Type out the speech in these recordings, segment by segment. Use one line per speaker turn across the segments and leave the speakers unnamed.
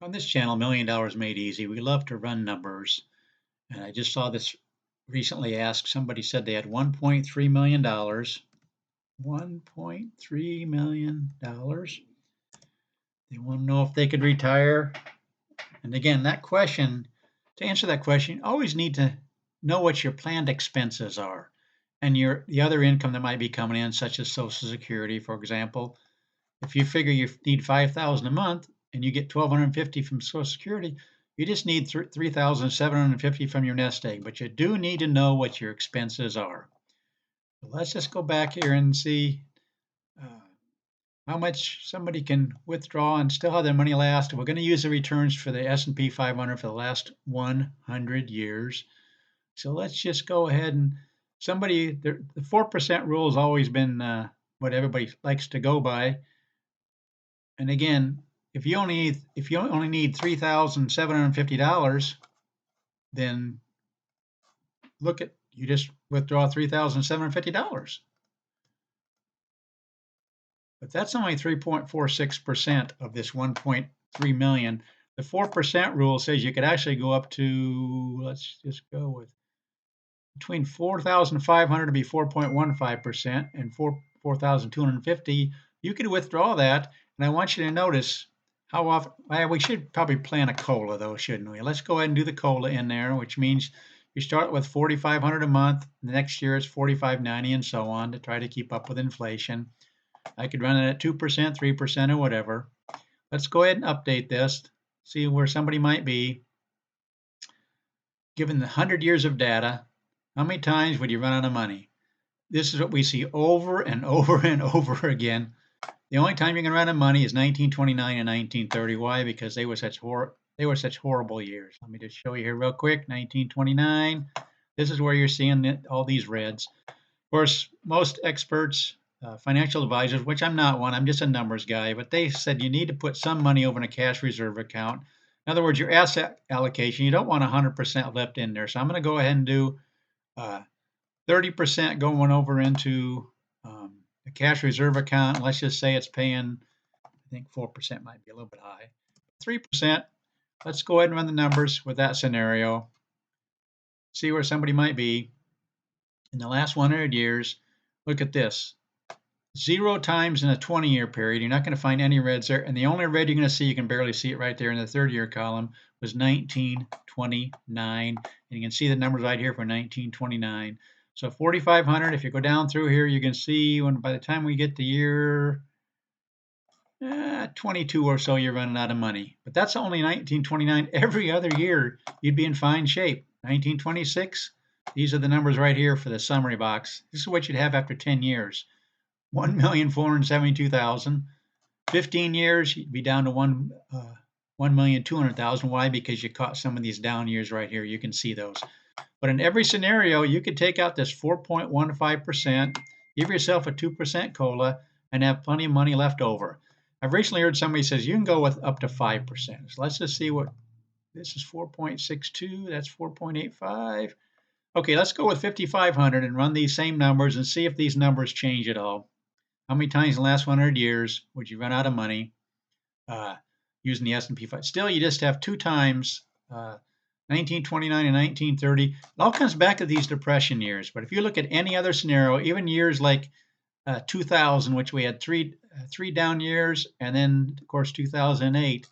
On this channel, $1 Million Made Easy, we love to run numbers. And I just saw this recently asked. Somebody said they had $1.3 million. $1.3 million. They want to know if they could retire. And again, to answer that question, you always need to know what your planned expenses are and the other income that might be coming in, such as Social Security, for example. If you figure you need 5,000 a month and you get 1,250 from Social Security, you just need 3,750 from your nest egg. But you do need to know what your expenses are. So let's just go back here and see uh, how much somebody can withdraw and still have their money last. We're going to use the returns for the S&P 500 for the last 100 years. So let's just go ahead and the 4% rule has always been what everybody likes to go by. And again, if you only need $3,750, then you just withdraw $3,750. But that's only 3.46% of this 1.3 million. The 4% rule says you could actually go up to, let's just go with between 4,500 to be 4.15% and 4,250. You could withdraw that. And I want you to notice how often, well, we should probably plan a COLA though, shouldn't we? Let's go ahead and do the COLA in there, which means you start with 4,500 a month. The next year it's 4,590 and so on to try to keep up with inflation. I could run it at 2%, 3% or whatever. Let's go ahead and update this, see where somebody might be. Given the 100 years of data, how many times would you run out of money? This is what we see over and over and over again. The only time you're going to run out of money is 1929 and 1930. Why? Because they were such horrible years. Let me just show you here real quick. 1929. This is where you're seeing all these reds. Of course, most experts, financial advisors, which I'm not one, I'm just a numbers guy, but they said you need to put some money over in a cash reserve account. In other words, your asset allocation, you don't want 100% left in there. So I'm going to go ahead and do 30% going over into a cash reserve account. Let's just say it's paying, I think 4% might be a little bit high. 3%, let's go ahead and run the numbers with that scenario. See where somebody might be. In the last 100 years, look at this. 0 times in a 20-year period. You're not going to find any reds there. And the only red you're going to see, you can barely see it right there in the 30-year column, was 1929. And you can see the numbers right here for 1929. So 4,500, if you go down through here, you can see by the time we get to year 22 or so, you're running out of money. But that's only 1929. Every other year, you'd be in fine shape. 1926, these are the numbers right here for the summary box. This is what you'd have after 10 years. 1,472,000. 15 years, you'd be down to 1,200,000. Why? Because you caught some of these down years right here. You can see those. But in every scenario, you could take out this 4.15%, give yourself a 2% COLA, and have plenty of money left over. I've recently heard somebody says you can go with up to 5%. So let's just see what this is. 4.62. That's 4.85. Okay, let's go with 5,500 and run these same numbers and see if these numbers change at all. How many times in the last 100 years would you run out of money using the S&P 500? Still, you just have 2 times 1929 and 1930. It all comes back to these depression years. But if you look at any other scenario, even years like 2000, which we had three down years, and then of course 2008,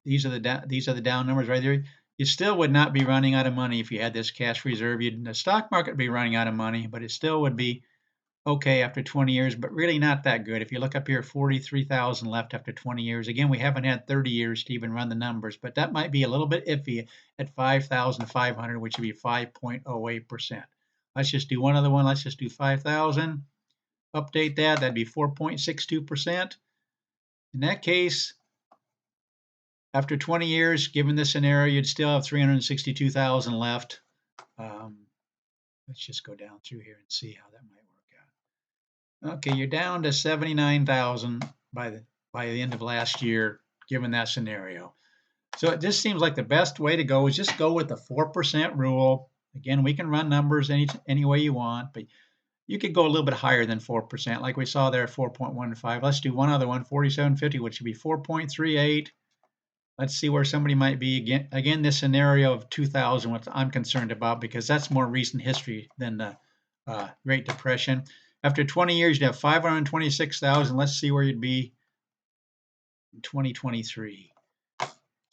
these are the down numbers right there. You still would not be running out of money if you had this cash reserve. The stock market would be running out of money, but it still would be okay after 20 years, but really not that good. If you look up here, 43,000 left after 20 years. Again, we haven't had 30 years to even run the numbers, but that might be a little bit iffy at 5,500, which would be 5.08%. Let's just do one other one. Let's just do 5,000. Update that. That'd be 4.62%. In that case, after 20 years, given this scenario, you'd still have 362,000 left. Let's just go down through here and see how that might work out. Okay, you're down to 79,000 by the end of last year, given that scenario. So it just seems like the best way to go is just go with the 4% rule. Again, we can run numbers any way you want, but you could go a little bit higher than 4%, like we saw there at 4.15. Let's do one other one, 4750, which would be 4.38. Let's see where somebody might be again. Again, this scenario of 2000, what I'm concerned about, because that's more recent history than the Great Depression. After 20 years, you'd have 526,000. Let's see where you'd be in 2023.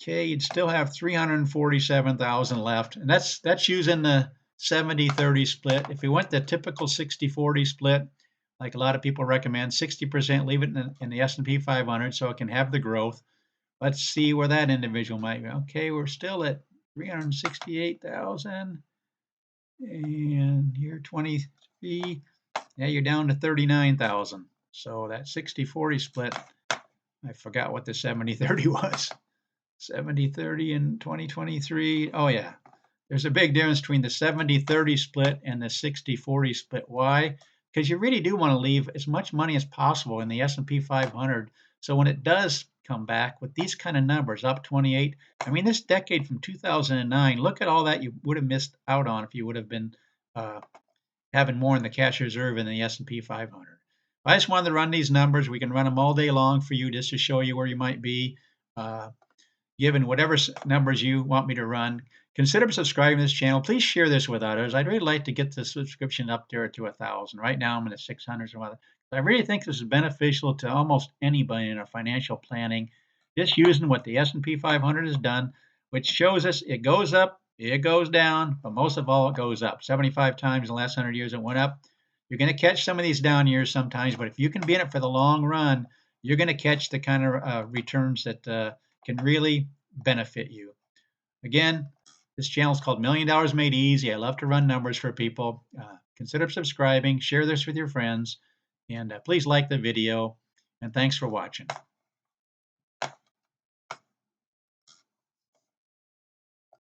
Okay, you'd still have 347,000 left, and that's using the 70-30 split. If we went the typical 60-40 split, like a lot of people recommend, 60% leave it in the S&P 500 so it can have the growth. Let's see where that individual might be. Okay, we're still at 368,000, and here 23. Yeah, you're down to 39,000. So that 60-40 split, I forgot what the 70-30 was. 70-30 in 2023. Oh yeah, there's a big difference between the 70-30 split and the 60-40 split. Why? Because you really do want to leave as much money as possible in the S&P 500. So when it does come back with these kind of numbers, up 28, I mean, this decade from 2009, look at all that you would have missed out on if you would have been having more in the cash reserve in the S&P 500. I just wanted to run these numbers. We can run them all day long for you just to show you where you might be. Given whatever numbers you want me to run, consider subscribing to this channel. Please share this with others. I'd really like to get the subscription up there to 1,000. Right now I'm in the 600s or whatever. I really think this is beneficial to almost anybody in our financial planning. Just using what the S&P 500 has done, which shows us it goes up, it goes down, but most of all it goes up. 75 times in the last 100 years it went up. You're going to catch some of these down years sometimes, but if you can be in it for the long run, you're going to catch the kind of returns that can really benefit you. Again, this channel is called $1 Million Made Easy. I love to run numbers for people. Consider subscribing, share this with your friends, and please like the video, and thanks for watching.